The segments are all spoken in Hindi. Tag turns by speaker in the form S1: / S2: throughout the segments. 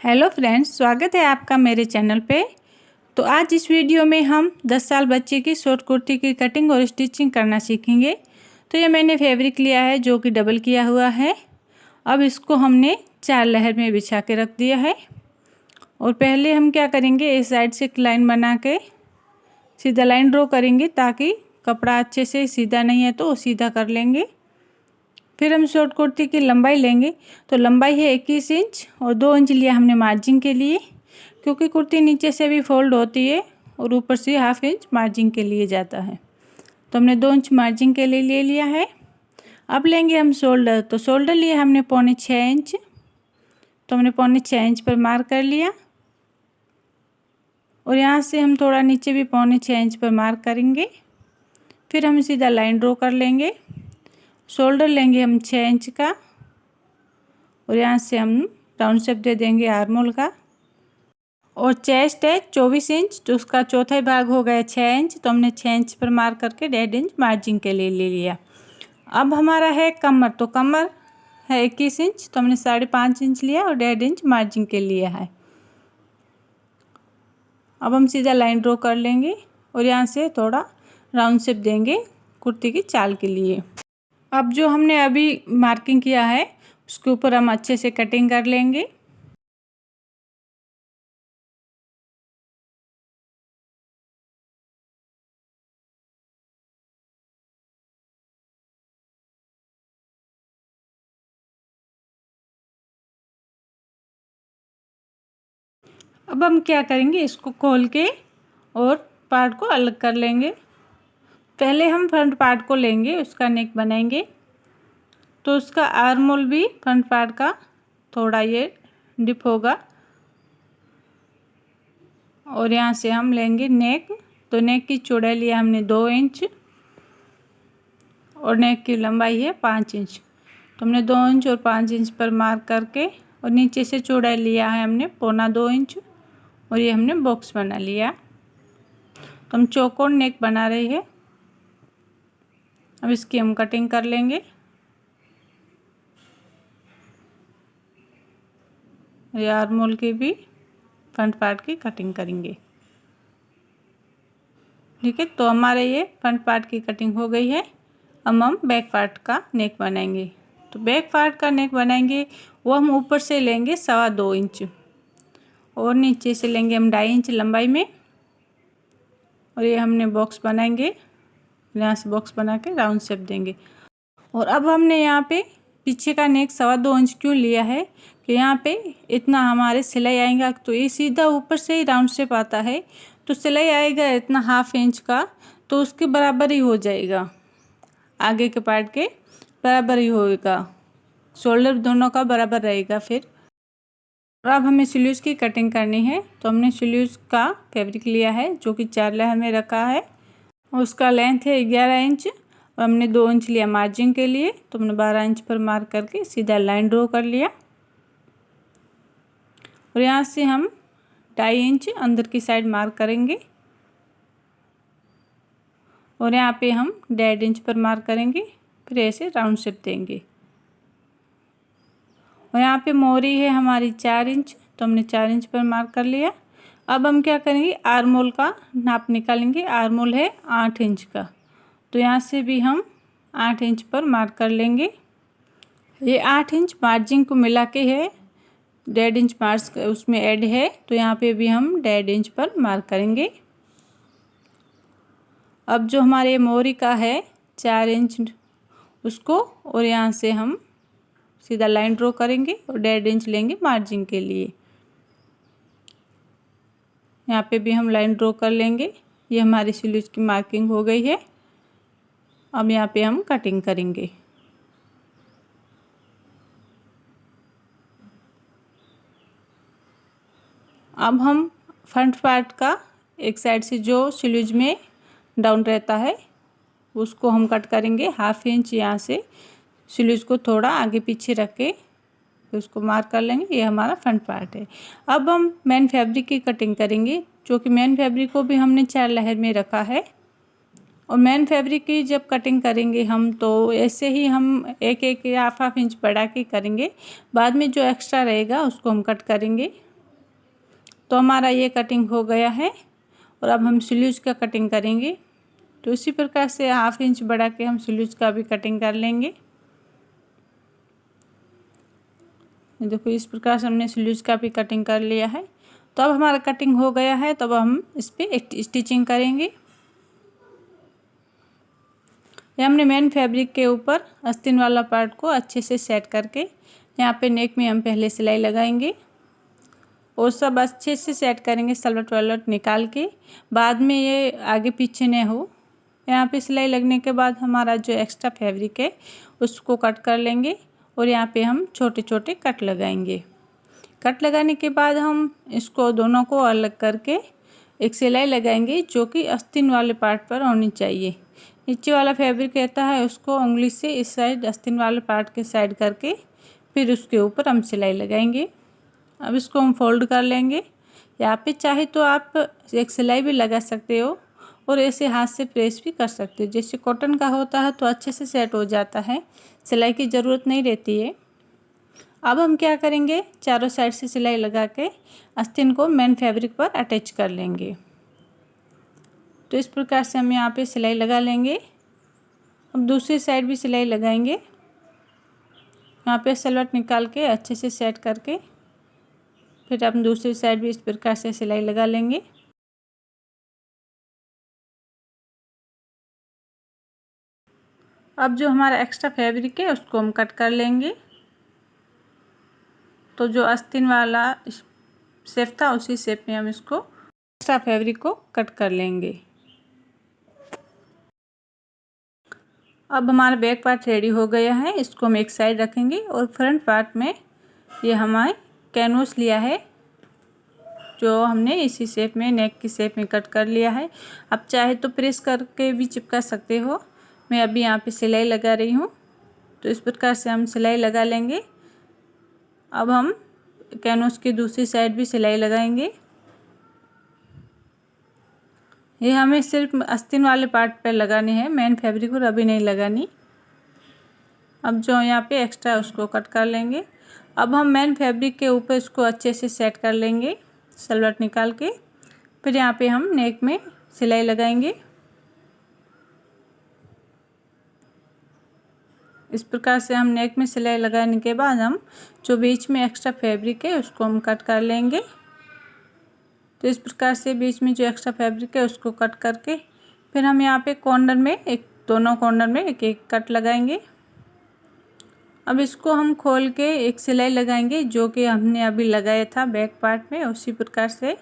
S1: हेलो फ्रेंड्स, स्वागत है आपका मेरे चैनल पे। तो आज इस वीडियो में हम 10 साल बच्चे की शॉर्ट कुर्ती की कटिंग और स्टिचिंग करना सीखेंगे। तो ये मैंने फैब्रिक लिया है जो कि डबल किया हुआ है। अब इसको हमने 4 लेयर में बिछा के रख दिया है। और पहले हम क्या करेंगे, इस साइड से एक लाइन बना के सीधा लाइन ड्रॉ करेंगे ताकि कपड़ा अच्छे से सीधा नहीं है तो वो सीधा कर लेंगे। फिर हम शॉर्ट कुर्ती की लंबाई लेंगे। तो लंबाई है 21 इंच और 2 इंच लिया हमने मार्जिन के लिए, क्योंकि कुर्ती नीचे से भी फोल्ड होती है और ऊपर से ½ इंच मार्जिन के लिए जाता है। तो हमने 2 इंच मार्जिन के लिए ले लिया है। अब लेंगे हम शोल्डर। तो शोल्डर लिए हमने 6.25 इंच। तो हमने 6.25 इंच पर मार्क कर लिया और यहाँ से हम थोड़ा नीचे भी 6.25 इंच पर मार्क करेंगे। फिर हम सीधा लाइन ड्रॉ कर लेंगे। शोल्डर लेंगे हम 6 इंच का और यहाँ से हम राउंड शेप दे देंगे आर्मोल का। और चेस्ट है 24 इंच, तो उसका चौथा भाग हो गया 6 इंच। तो हमने 6 इंच पर मार्क करके 1.5 इंच मार्जिन के लिए ले लिया। अब हमारा है कमर। तो कमर है 21 इंच, तो हमने 5.5 इंच लिया और 1.5 इंच मार्जिन के लिए है। अब हम सीधा लाइन ड्रॉ कर लेंगे और यहाँ से थोड़ा राउंड शेप देंगे कुर्ती की चाल के लिए। अब जो हमने अभी मार्किंग किया है उसके ऊपर हम अच्छे से कटिंग कर लेंगे। अब हम क्या करेंगे, इसको खोल के और पार्ट को अलग कर लेंगे। पहले हम फ्रंट पार्ट को लेंगे, उसका नेक बनाएंगे। तो उसका आर्म होल भी फ्रंट पार्ट का थोड़ा ये डिप होगा। और यहाँ से हम लेंगे नेक। तो नेक की चौड़ाई लिया हमने 2 इंच और नेक की लंबाई है 5 इंच। तो हमने 2 इंच और 5 इंच पर मार्क करके और नीचे से चौड़ाई लिया है हमने 1.25 इंच और ये हमने बॉक्स बना लिया। तो हम चौकोर नेक बना रहे हैं। अब इसकी हम कटिंग कर लेंगे। ये आर्म होल की भी फ्रंट पार्ट की कटिंग करेंगे। ठीक है, तो हमारे ये फ्रंट पार्ट की कटिंग हो गई है। अब हम बैक पार्ट का नेक बनाएंगे। तो बैक पार्ट का नेक बनाएंगे वो हम ऊपर से लेंगे 2.25 इंच और नीचे से लेंगे हम 2.5 इंच लंबाई में। और ये हमने बॉक्स बनाएंगे, यहाँ से बॉक्स बना के राउंड शेप देंगे। और अब हमने यहाँ पे पीछे का नेक 2.25 इंच क्यों लिया है कि यहाँ पे इतना हमारे सिलाई आएगा। तो ये सीधा ऊपर से ही राउंड शेप आता है, तो सिलाई आएगा इतना ½ इंच का, तो उसके बराबर ही हो जाएगा, आगे के पार्ट के बराबर ही होएगा। शोल्डर दोनों का बराबर रहेगा। फिर और अब हमें स्लीव्स की कटिंग करनी है। तो हमने स्लीव्स का फैब्रिक लिया है जो कि 4 लेयर में रखा है। उसका लेंथ है 11 इंच और हमने 2 इंच लिया मार्जिन के लिए। तो हमने 12 इंच पर मार्क करके सीधा लाइन ड्रॉ कर लिया। और यहाँ से हम 2.5 इंच अंदर की साइड मार्क करेंगे और यहाँ पे हम 1.5 इंच पर मार्क करेंगे। फिर ऐसे राउंड शेप देंगे। और यहाँ पे मोहरी है हमारी 4 इंच, तो हमने 4 इंच पर मार्क कर लिया। अब हम क्या करेंगे, आर्म होल का नाप निकालेंगे। आर्म होल है 8 इंच का, तो यहाँ से भी हम 8 इंच पर मार्क कर लेंगे। ये 8 इंच मार्जिन को मिला के है, 1.5 इंच मार्क उसमें ऐड है, तो यहाँ पे भी हम 1.5 इंच पर मार्क करेंगे। अब जो हमारे मोहरी का है 4 इंच उसको और यहाँ से हम सीधा लाइन ड्रॉ करेंगे और 1.5 इंच लेंगे मार्जिन के लिए। यहाँ पे भी हम लाइन ड्रॉ कर लेंगे। ये हमारी स्लीव्स की मार्किंग हो गई है। अब यहाँ पे हम कटिंग करेंगे। अब हम फ्रंट पार्ट का एक साइड से जो स्लीव्स में डाउन रहता है उसको हम कट करेंगे ½ इंच। यहाँ से स्लीव्स को थोड़ा आगे पीछे रख के फिर उसको मार्क कर लेंगे। ये हमारा फ्रंट पार्ट है। अब हम मेन फैब्रिक की कटिंग करेंगे, जो कि मेन फैब्रिक को भी हमने 4 लेयर में रखा है। और मेन फैब्रिक की जब कटिंग करेंगे हम, तो ऐसे ही हम एक या ½ इंच बढ़ा के करेंगे। बाद में जो एक्स्ट्रा रहेगा उसको हम कट करेंगे। तो हमारा ये कटिंग हो गया है और अब हम स्लीव्स का कटिंग करेंगे। तो इसी प्रकार से 1/2 इंच बढ़ा के हम स्लीव्स का भी कटिंग कर लेंगे। देखो इस प्रकार से हमने स्लीव्स का भी कटिंग कर लिया है। तो अब हमारा कटिंग हो गया है, तो अब हम इस पर स्टिचिंग करेंगे। ये हमने मेन फैब्रिक के ऊपर आस्तीन वाला पार्ट को अच्छे से सेट करके यहाँ पे नेक में हम पहले सिलाई लगाएंगे और सब अच्छे से सेट करेंगे, सलवट वलवट निकाल के। बाद में ये आगे पीछे न हो। यहाँ पे सिलाई लगने के बाद हमारा जो एक्स्ट्रा फैब्रिक है उसको कट कर लेंगे और यहाँ पे हम छोटे छोटे कट लगाएंगे। कट लगाने के बाद हम इसको दोनों को अलग करके एक सिलाई लगाएंगे जो कि आस्तीन वाले पार्ट पर होनी चाहिए। नीचे वाला फैब्रिक रहता है उसको उंगली से इस साइड आस्तीन वाले पार्ट के साइड करके फिर उसके ऊपर हम सिलाई लगाएंगे। अब इसको हम फोल्ड कर लेंगे। यहाँ पे चाहे तो आप एक सिलाई भी लगा सकते हो और ऐसे हाथ से प्रेस भी कर सकते हो। जैसे कॉटन का होता है तो अच्छे से सेट हो जाता है, सिलाई की ज़रूरत नहीं रहती है। अब हम क्या करेंगे, चारों साइड से सिलाई लगा के आस्तीन को मेन फैब्रिक पर अटैच कर लेंगे। तो इस प्रकार से हम यहाँ पे सिलाई लगा लेंगे। अब दूसरी साइड भी सिलाई लगाएंगे। यहाँ पे सलवट निकाल के अच्छे से सेट करके फिर हम दूसरी साइड भी इस प्रकार से सिलाई लगा लेंगे। अब जो हमारा एक्स्ट्रा फैब्रिक है उसको हम कट कर लेंगे। तो जो आस्तीन वाला शेप था उसी शेप में हम इसको एक्स्ट्रा फैब्रिक को कट कर लेंगे। अब हमारा बैक पार्ट रेडी हो गया है, इसको हम एक साइड रखेंगे और फ्रंट पार्ट में ये हमारे कैनवस लिया है जो हमने इसी शेप में नेक की शेप में कट कर लिया है। अब चाहे तो प्रेस करके भी चिपका सकते हो। मैं अभी यहाँ पे सिलाई लगा रही हूँ। तो इस प्रकार से हम सिलाई लगा लेंगे। अब हम कैनवस की दूसरी साइड भी सिलाई लगाएंगे। ये हमें सिर्फ आस्तीन वाले पार्ट पर लगाने हैं, मेन फैब्रिक पर अभी नहीं लगानी। अब जो यहाँ पे एक्स्ट्रा उसको कट कर लेंगे। अब हम मेन फैब्रिक के ऊपर इसको अच्छे से सेट कर लेंगे सलवट निकाल के। फिर यहाँ पे हम नेक में सिलाई लगाएंगे। इस प्रकार से हम नेक में सिलाई लगाने के बाद हम जो बीच में एक्स्ट्रा फैब्रिक है उसको हम कट कर लेंगे। तो इस प्रकार से बीच में जो एक्स्ट्रा फैब्रिक है उसको कट करके फिर हम यहाँ पे कॉर्नर में दोनों कॉर्नर में एक एक कट लगाएंगे। अब इसको हम खोल के एक सिलाई लगाएंगे जो कि हमने अभी लगाया था बैक पार्ट में। उसी प्रकार से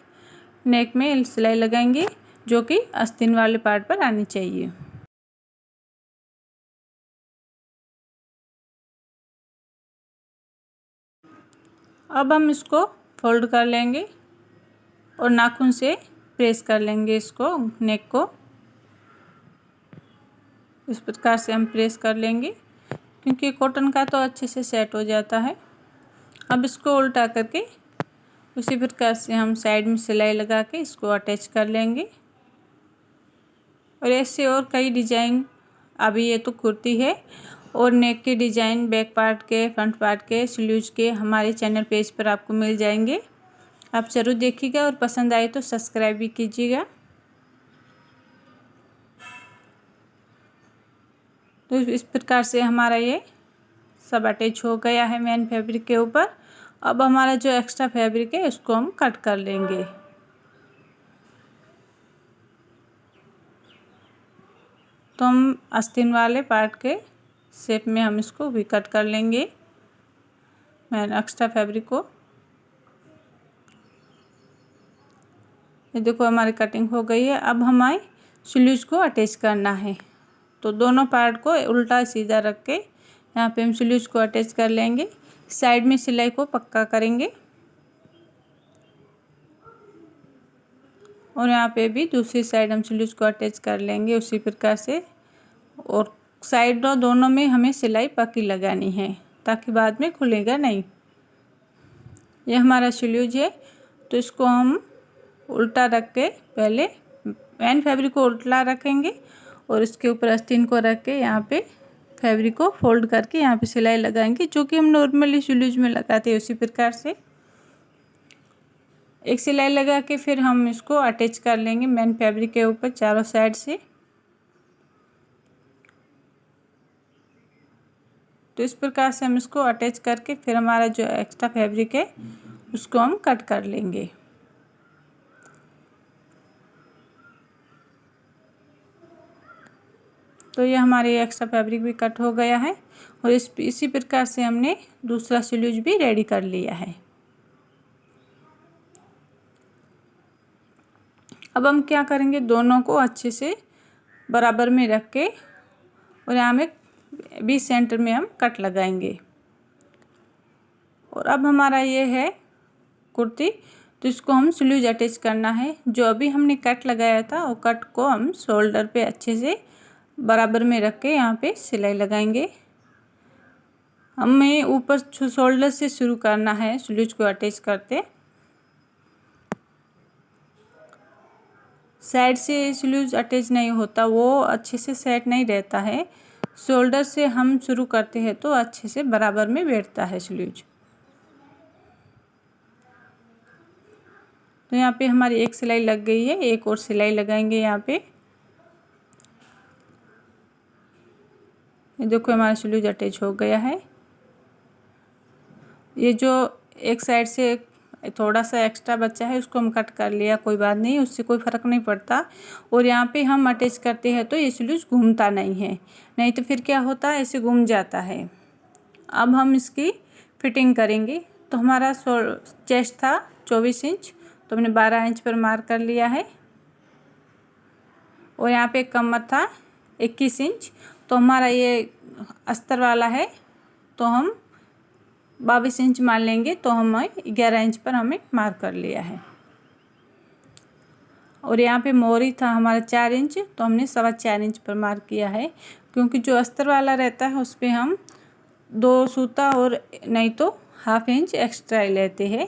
S1: नेक में सिलाई लगाएंगे जो कि आस्तीन वाले पार्ट पर आनी चाहिए। अब हम इसको फोल्ड कर लेंगे और नाखून से प्रेस कर लेंगे इसको, नेक को इस प्रकार से हम प्रेस कर लेंगे क्योंकि कॉटन का तो अच्छे से सेट हो जाता है। अब इसको उल्टा करके उसी प्रकार से हम साइड में सिलाई लगा के इसको अटैच कर लेंगे। और ऐसे और कई डिज़ाइन, अभी ये तो कुर्ती है और नेक के डिज़ाइन बैक पार्ट के, फ्रंट पार्ट के, स्लीव्स के हमारे चैनल पेज पर आपको मिल जाएंगे। आप ज़रूर देखिएगा और पसंद आए तो सब्सक्राइब भी कीजिएगा। तो इस प्रकार से हमारा ये सब अटैच हो गया है मेन फैब्रिक के ऊपर। अब हमारा जो एक्स्ट्रा फैब्रिक है उसको हम कट कर लेंगे। तो हम आस्तीन वाले पार्ट के शेप में हम इसको भी कट कर लेंगे मेन एक्स्ट्रा फैब्रिक को। ये देखो हमारी कटिंग हो गई है। अब हमें स्लीव्स को अटैच करना है। तो दोनों पार्ट को उल्टा सीधा रख के यहाँ पे हम स्लीव्स को अटैच कर लेंगे। साइड में सिलाई को पक्का करेंगे और यहाँ पे भी दूसरी साइड हम स्लीव्स को अटैच कर लेंगे उसी प्रकार से। और साइड और दोनों में हमें सिलाई पक्की लगानी है ताकि बाद में खुलेगा नहीं। ये हमारा स्लीव्स है तो इसको हम उल्टा रख के पहले मेन फैब्रिक को उल्टा रखेंगे और इसके ऊपर आस्तीन को रख के यहाँ पे फैब्रिक को फोल्ड करके यहाँ पे सिलाई लगाएंगे जो कि हम नॉर्मली स्लीव्स में लगाते हैं उसी प्रकार से। एक सिलाई लगा के फिर हम इसको अटैच कर लेंगे मेन फैब्रिक के ऊपर चारों साइड से। तो इस प्रकार से हम इसको अटैच करके फिर हमारा जो एक्स्ट्रा फैब्रिक है उसको हम कट कर लेंगे। तो ये हमारे एक्स्ट्रा फैब्रिक भी कट हो गया है और इसी प्रकार से हमने दूसरा स्लीव्स भी रेडी कर लिया है। अब हम क्या करेंगे, दोनों को अच्छे से बराबर में रख के और यहाँ में 20 सेंटर में हम कट लगाएंगे। और अब हमारा ये है कुर्ती, तो इसको हम स्लीव्स अटैच करना है। जो अभी हमने कट लगाया था वो कट को हम शोल्डर पे अच्छे से बराबर में रख के यहाँ पे सिलाई लगाएंगे। हमें ऊपर शोल्डर से शुरू करना है स्लीव्स को अटैच करते। साइड से स्लीव्स अटैच नहीं होता, वो अच्छे से सेट नहीं रहता है। शोल्डर से हम शुरू करते हैं तो अच्छे से बराबर में बैठता है स्लीव्स। तो यहाँ पे हमारी एक सिलाई लग गई है, एक और सिलाई लगाएंगे यहाँ पे। ये देखो हमारा स्लीव्स अटैच हो गया है। ये जो एक साइड से थोड़ा सा एक्स्ट्रा बचा है उसको हम कट कर लिया, कोई बात नहीं, उससे कोई फ़र्क नहीं पड़ता। और यहाँ पे हम अटैच करते हैं तो ये स्लीव्स घूमता नहीं है, नहीं तो फिर क्या होता है ऐसे घूम जाता है। अब हम इसकी फिटिंग करेंगे। तो हमारा चेस्ट था 24 इंच, तो हमने 12 इंच पर मार्क कर लिया है। और यहाँ पे कमर था 21 इंच, तो हमारा ये अस्तर वाला है तो हम 22 इंच मान लेंगे। तो हमें 11 इंच पर हमें मार्क कर लिया है। और यहाँ पे मोरी था हमारा 4 इंच, तो हमने 4.25 इंच पर मार्क किया है, क्योंकि जो अस्तर वाला रहता है उस पर हम 2 सूता और नहीं तो ½ इंच एक्स्ट्रा लेते हैं।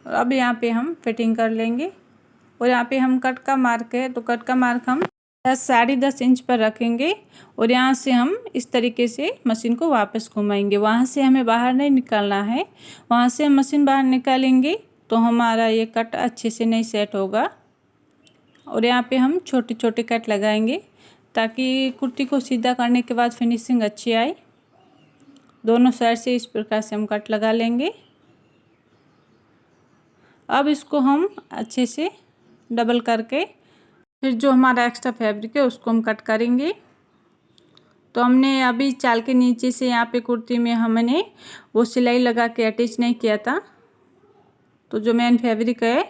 S1: और अब यहाँ पे हम फिटिंग कर लेंगे। और यहाँ पे हम कट का मार्क है, तो कट का मार्क हम 10-10.5 इंच पर रखेंगे। और यहाँ से हम इस तरीके से मशीन को वापस घुमाएंगे। वहाँ से हमें बाहर नहीं निकालना है, वहाँ से हम मशीन बाहर निकालेंगे तो हमारा ये कट अच्छे से नहीं सेट होगा। और यहाँ पे हम छोटे छोटे कट लगाएंगे ताकि कुर्ती को सीधा करने के बाद फिनिशिंग अच्छी आए। दोनों साइड से इस प्रकार से हम कट लगा लेंगे। अब इसको हम अच्छे से डबल करके फिर जो हमारा एक्स्ट्रा फैब्रिक है उसको हम कट करेंगे। तो हमने अभी चाल के नीचे से यहाँ पे कुर्ती में हमने वो सिलाई लगा के अटैच नहीं किया था, तो जो मेन फैब्रिक है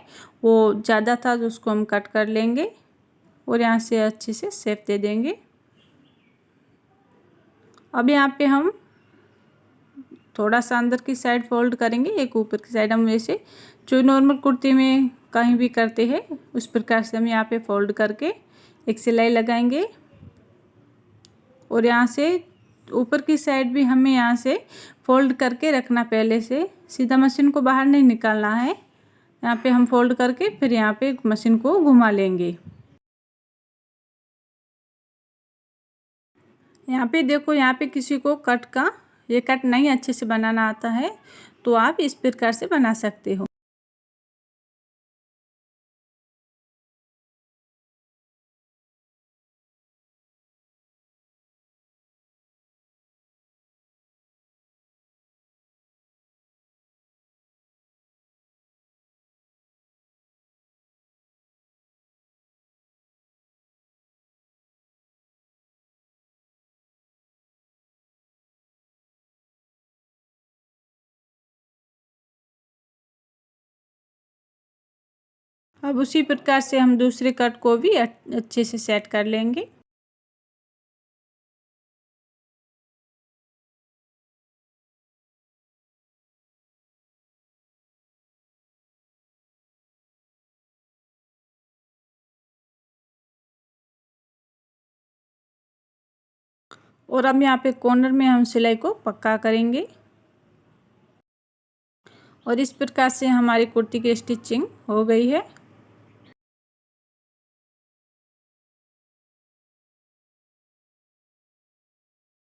S1: वो ज़्यादा था, तो उसको हम कट कर लेंगे और यहाँ से अच्छे से शेप दे देंगे। अब यहाँ पे हम थोड़ा सा अंदर की साइड फोल्ड करेंगे, एक ऊपर की साइड हम वैसे जो नॉर्मल कुर्ती में कहीं भी करते हैं उस प्रकार से हम यहाँ पे फोल्ड करके एक सिलाई लगाएंगे। और यहाँ से ऊपर की साइड भी हमें यहाँ से फोल्ड करके रखना, पहले से सीधा मशीन को बाहर नहीं निकालना है। यहाँ पे हम फोल्ड करके फिर यहाँ पे मशीन को घुमा लेंगे। यहाँ पे देखो, यहाँ पे किसी को कट का ये कट नहीं अच्छे से बनाना आता है तो आप इस प्रकार से बना सकते हो। अब उसी प्रकार से हम दूसरे कट को भी अच्छे से सेट कर लेंगे। और अब यहाँ पे कॉर्नर में हम सिलाई को पक्का करेंगे। और इस प्रकार से हमारी कुर्ती की स्टिचिंग हो गई है।